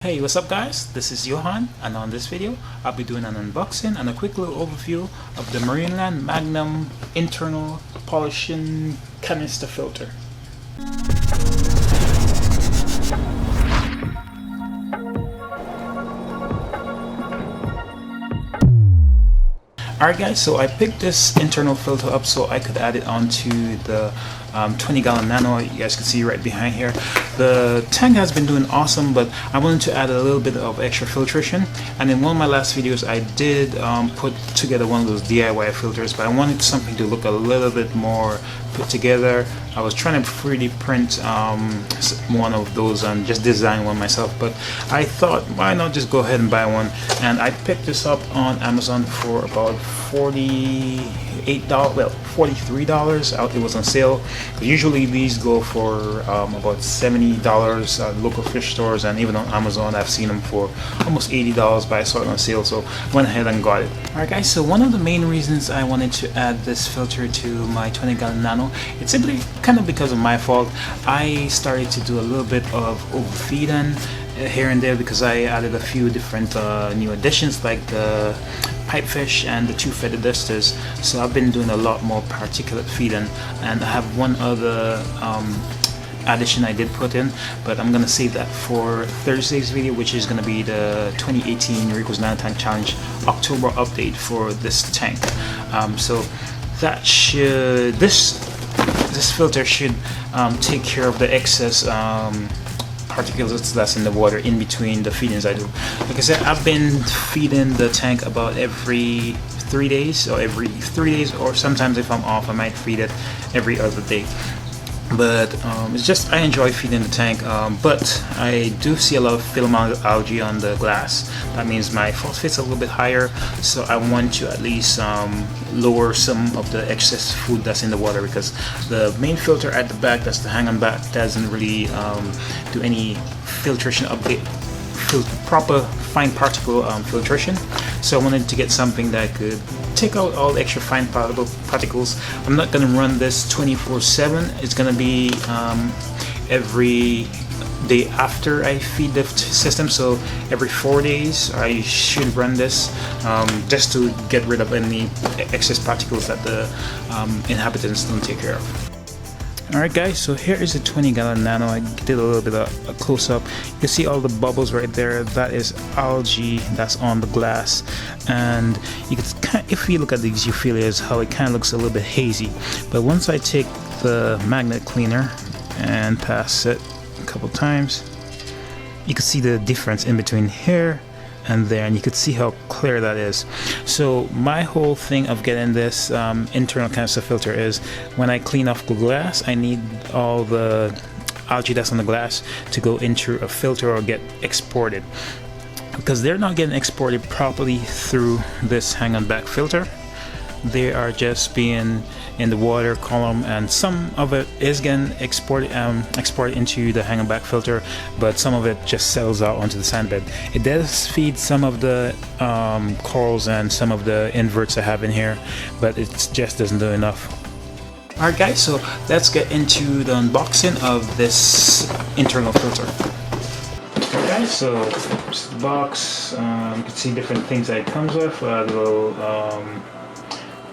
Hey, what's up guys? This is Johan, and on this video I'll be doing an unboxing and a quick little overview of the Marineland Magnum internal polishing canister filter. Alright guys, so I picked this internal filter up so I could add it onto the 20-gallon Nano. You guys can see right behind here. The tank has been doing awesome, but I wanted to add a little bit of extra filtration. And in one of my last videos I did put together one of those DIY filters, but I wanted something to look a little bit more put together. I was trying to 3D print one of those and just design one myself, but I thought why not just go ahead and buy one. And I picked this up on Amazon for about $48, well $43 out. It was on sale. Usually these go for about $70 at local fish stores, and even on Amazon I've seen them for almost $80, but I saw it on sale, so went ahead and got it. Alright guys, so one of the main reasons I wanted to add this filter to my 20-gallon Nano, it's simply kind of because of my fault. I started to do a little bit of overfeeding here and there because I added a few different new additions like the pipefish and the two feather dusters. So I've been doing a lot more particulate feeding, and I have one other addition I did put in, but I'm gonna save that for Thursday's video, which is gonna be the 2018 Rico's Nano Tank Challenge October update for this tank. So that should this filter should take care of the excess particles that's in the water in between the feedings I do. Like I said, I've been feeding the tank about every 3 days, or sometimes if I'm off I might feed it every other day. But it's just I enjoy feeding the tank, but I do see a lot of film algae on the glass. That means my phosphate's a little bit higher, so I want to at least lower some of the excess food that's in the water, because the main filter at the back, that's the hang-on back, doesn't really do any filtration update, proper fine particle filtration. So I wanted to get something that could take out all the extra fine particles. I'm not going to run this 24/7. It's going to be every day after I feed the system, so every 4 days I should run this, just to get rid of any excess particles that the inhabitants don't take care of. Alright guys, so here is the 20-gallon Nano. I did a little bit of a close-up. You can see all the bubbles right there. That is algae that's on the glass, and you can if you look at these euphyllias, how it kind of looks a little bit hazy. But once I take the magnet cleaner and pass it a couple times, you can see the difference in between here and there, and you could see how clear that is. So my whole thing of getting this internal canister filter is when I clean off the glass, I need all the algae that's on the glass to go into a filter or get exported, because they're not getting exported properly through this hang-on back filter. They are just being in the water column, and some of it is getting exported into the hang-on back filter, but some of it just settles out onto the sandbed. It does feed some of the corals and some of the inverts I have in here, but it just doesn't do enough. Alright guys, so let's get into the unboxing of this internal filter. Alright guys, so this is the box. You can see different things that it comes with. A little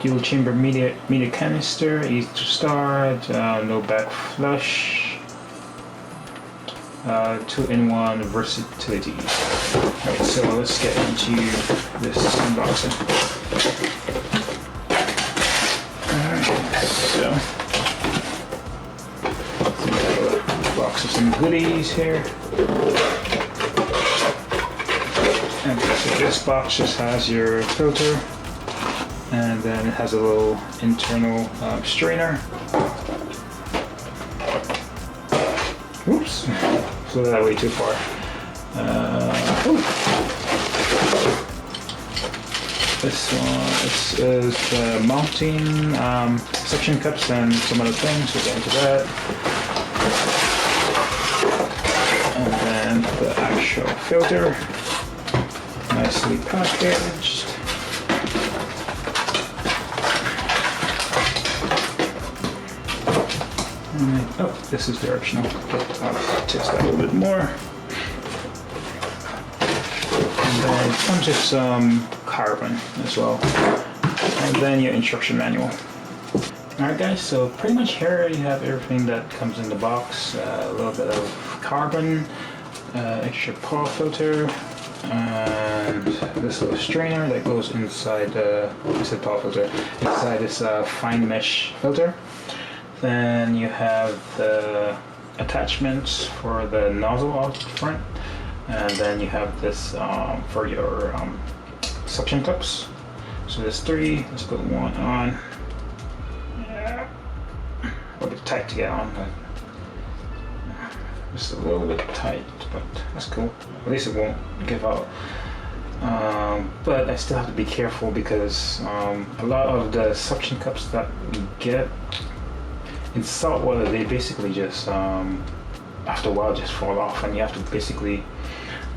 dual chamber media canister, easy to start, no back flush, 2-in-1 versatility. Alright, so let's get into this unboxing. Alright, so we have a box of some goodies here. And so this box just has your filter, and then it has a little internal strainer. Oops, flew that way too far. This one is the mounting suction cups and some other things. We'll get into that. And then the actual filter, nicely packaged. Oh, this is directional. I'll test that a little bit more. And then it comes with some carbon as well. And then your instruction manual. Alright guys, so pretty much here you have everything that comes in the box. A little bit of carbon, extra paw filter, and this little strainer that goes inside paw filter, inside this fine mesh filter. Then you have the attachments for the nozzle out front, and then you have this for your suction cups. So there's 3. Let's put one on. Yeah, a bit tight to get on, but just a little bit tight, but that's cool. At least it won't give out. But I still have to be careful because a lot of the suction cups that we get in salt water, they basically just after a while just fall off, and you have to basically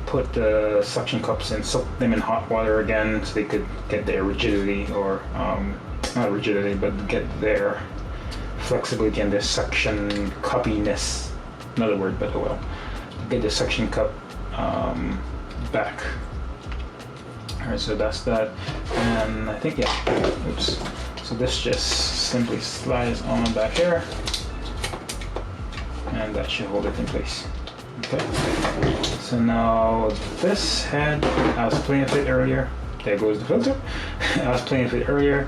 put the suction cups and soak them in hot water again so they could get their rigidity, or not rigidity, but get their flexibility and their suction cuppiness. Another word, but oh well. Get the suction cup back. Alright, so that's that. And I think, yeah, oops. So this just simply slides on back here, and that should hold it in place. Okay. So now this head, I was playing with it earlier. There goes the filter. I was playing with it earlier.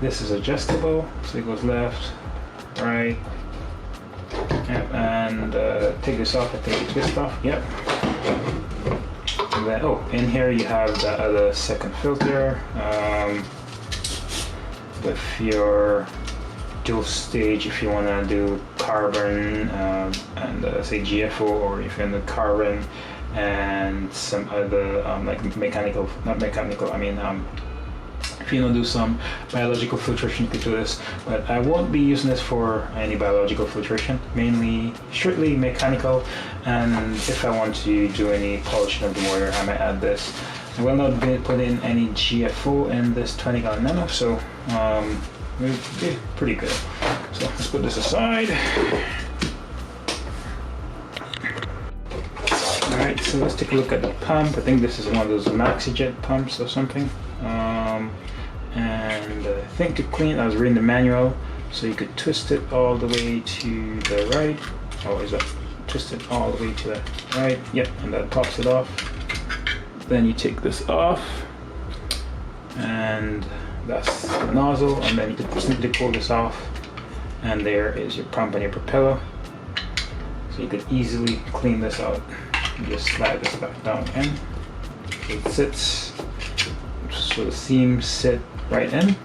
This is adjustable, so it goes left, right. Yep, and take this off. I think you twist off. Yep. And then, oh, in here you have the other second filter with your dual stage if you want to do carbon and say GFO, or if you're in the carbon and some other like mechanical, not mechanical, I mean if you want to do some biological filtration, you could do this, but I won't be using this for any biological filtration, mainly strictly mechanical. And if I want to do any polishing of the motor, I might add this. I will not be putting any GFO in this 20 gallon nano, so it'll be pretty good. So let's put this aside. Alright, so let's take a look at the pump. I think this is one of those MaxiJet pumps or something. And I think to clean, I was reading the manual, so you could twist it all the way to the right. Oh, is that? Twist it all the way to the right. Yep, and that pops it off. Then you take this off, and that's the nozzle, and then you can simply pull this off, and there is your pump and your propeller. So you could easily clean this out. You just slide this back down in. So it sits, so the seams sit right in,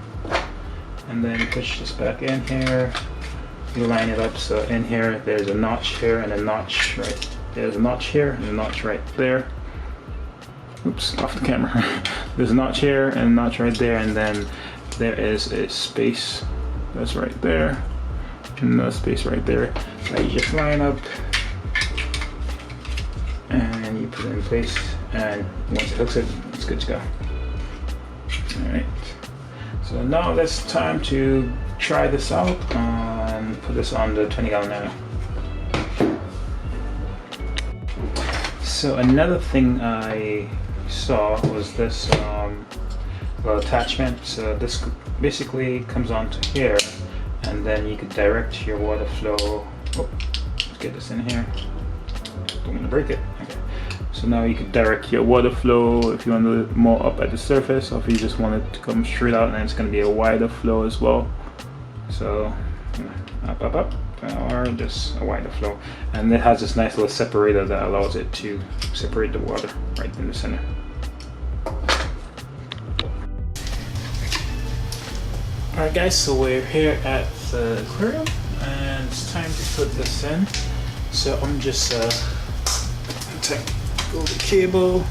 and then you push this back in here. You line it up, so in here there's a notch here and a notch right. There's a notch here and a notch right there. Oops, off the camera. There's a notch here and a notch right there, and then there is a space that's right there, and another space right there. So you just line up and you put it in place, and once it hooks it, it's good to go. Alright, so now it's time to try this out and put this on the 20 gallon nano. So another thing I saw was this little attachment. So this basically comes onto here, and then you could direct your water flow. Oh, let's get this in here. Don't want to break it. Okay. So now you could direct your water flow if you want it more up at the surface, or if you just want it to come straight out, and it's going to be a wider flow as well. So up, up, up, or just a wider flow. And it has this nice little separator that allows it to separate the water right in the center. Alright guys, so we're here at the aquarium, and it's time to put this in. So I'm just take the cable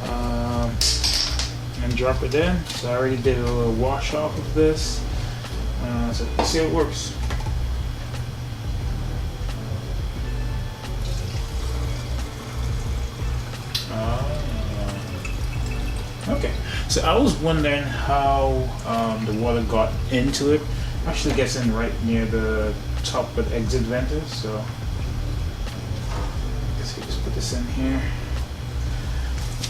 and drop it in. So I already did a little wash off of this. So let's see how it works. Okay, so I was wondering how the water got into it. Actually gets in right near the top with exit venters, so I guess we just put this in here.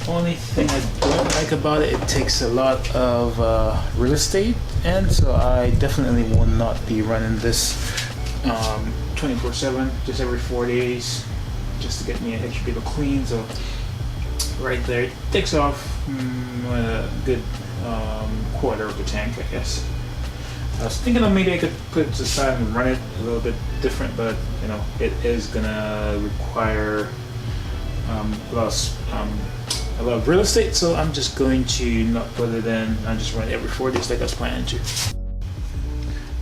Only thing I don't like about it, it takes a lot of real estate, and so I definitely will not be running this 24/7, just every 4 days, just to get me an extra bit of clean. So right there, it takes off a good quarter of the tank, I guess. I was thinking of maybe I could put it to the side and run it a little bit different, but you know, it is gonna require a lot of real estate, so I'm just going to not put it in. I just run it every 4 days like I was planning to.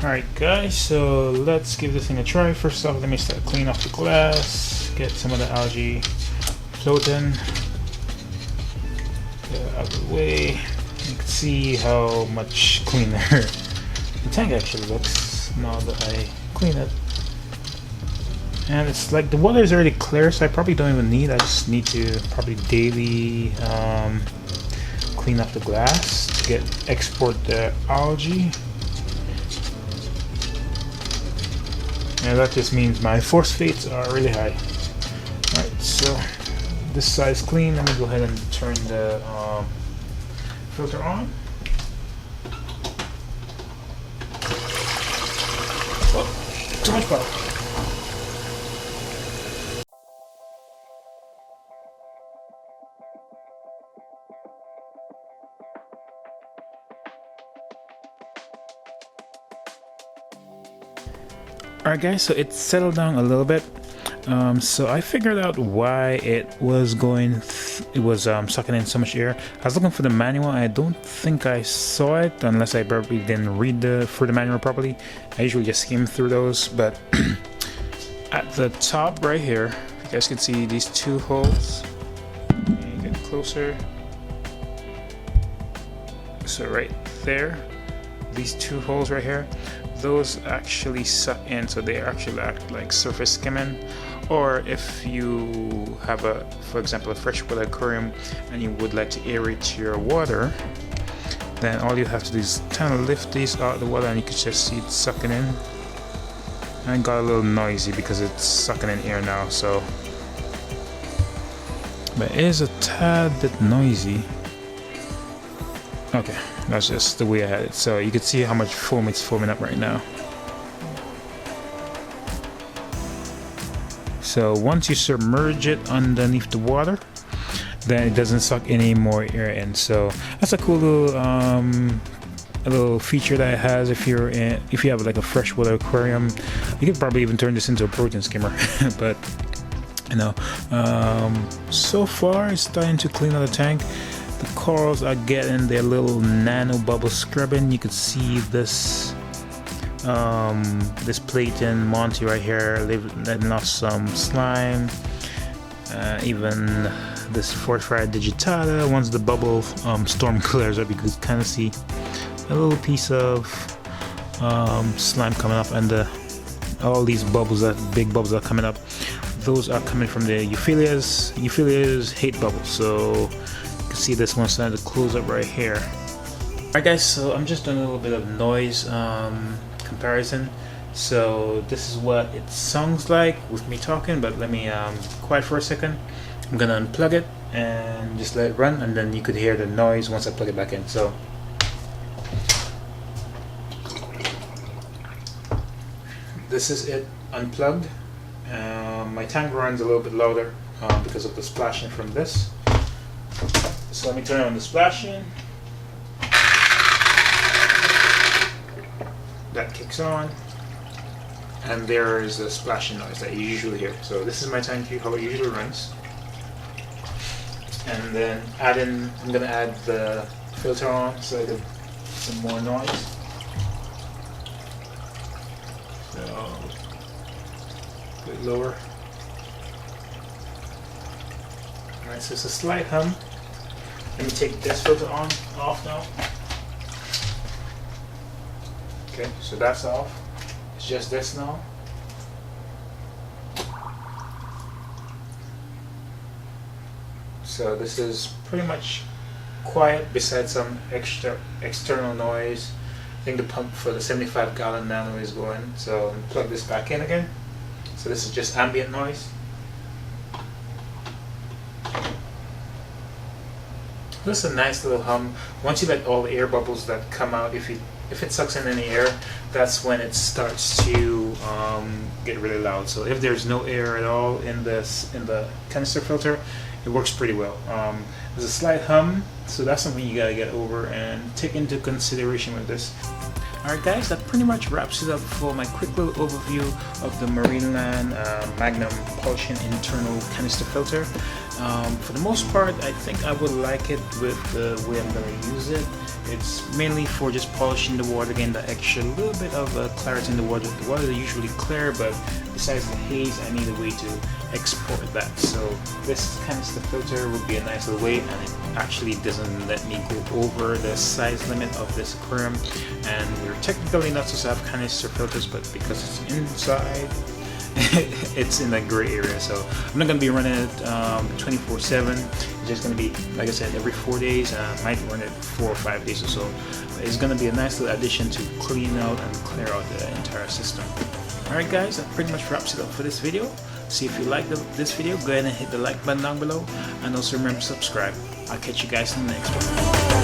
Alright guys, so let's give this thing a try. First off, let me start cleaning off the glass, get some of the algae floating, get it out of the way. You can see how much cleaner the tank actually looks now that I clean it. And it's like the water is already clear, so I probably don't even need. I just need to probably daily clean up the glass to export the algae. And that just means my phosphates are really high. Alright, so this side is clean. Let me go ahead and turn the filter on. Oh, too much power. Alright guys, so it settled down a little bit. So I figured out why it was sucking in so much air. I was looking for the manual. I don't think I saw it unless I probably didn't read the manual properly. I usually just skim through those, but at the top right here, you guys can see these two holes. Let me get closer. So right there, these two holes right here, those actually suck in, so they actually act like surface skimming. Or if you have for example, a freshwater aquarium and you would like to aerate your water, then all you have to do is kind of lift these out of the water and you can just see it sucking in. And it got a little noisy because it's sucking in air now, so but it is a tad bit noisy. Okay, that's just the way I had it. So you can see how much foam it's foaming up right now. So once you submerge it underneath the water, then it doesn't suck any more air in. So that's a cool little feature that it has. If you have like a freshwater aquarium, you could probably even turn this into a protein skimmer. But you know, so far it's starting to clean out the tank. The corals are getting their little nano bubble scrubbing. You can see this this platen Monty right here letting off some slime. Even this fortified digitata. Once the bubble storm clears up, you can kind of see a little piece of slime coming up, and all these bubbles, that big bubbles are coming up. Those are coming from the euphyllias. Euphyllias hate bubbles, so see this one starting to close up right here. Alright guys, so I'm just doing a little bit of noise comparison. So this is what it sounds like with me talking, but let me quiet for a second. I'm gonna unplug it and just let it run, and then you could hear the noise once I plug it back in. So this is it unplugged. My tank runs a little bit louder because of the splashing from this. So let me turn on the splashing. That kicks on, and there is a splashing noise that you usually hear. So this is my tank here, how it usually runs. And then I'm gonna add the filter on so I get some more noise. So a bit lower. Alright, so it's a slight hum. Let me take this filter off now. Okay, so that's off. It's just this now. So this is pretty much quiet besides some external noise. I think the pump for the 75-gallon nano is going. So plug this back in again. So this is just ambient noise. Just a nice little hum. Once you let all the air bubbles that come out, if it sucks in any air, that's when it starts to get really loud. So if there's no air at all in the canister filter, it works pretty well. There's a slight hum, so that's something you gotta get over and take into consideration with this. Alright guys, that pretty much wraps it up for my quick little overview of the Marineland Magnum polishing internal canister filter. For the most part, I think I would like it with the way I'm going to use it. It's mainly for just polishing the water, getting the extra little bit of clarity in the water. The water is usually clear, but besides the haze, I need a way to export that. So this canister filter would be a nice little way, and it actually doesn't let me go over the size limit of this aquarium. And we're technically not supposed to have canister filters, but because it's inside, it's in that gray area. So I'm not going to be running it 24/7. It's just going to be, like I said, every 4 days. I might run it 4 or 5 days or so. But it's going to be a nice little addition to clean out and clear out the entire system. Alright guys, that pretty much wraps it up for this video. So if you liked this video, go ahead and hit the like button down below, and also remember to subscribe. I'll catch you guys in the next one.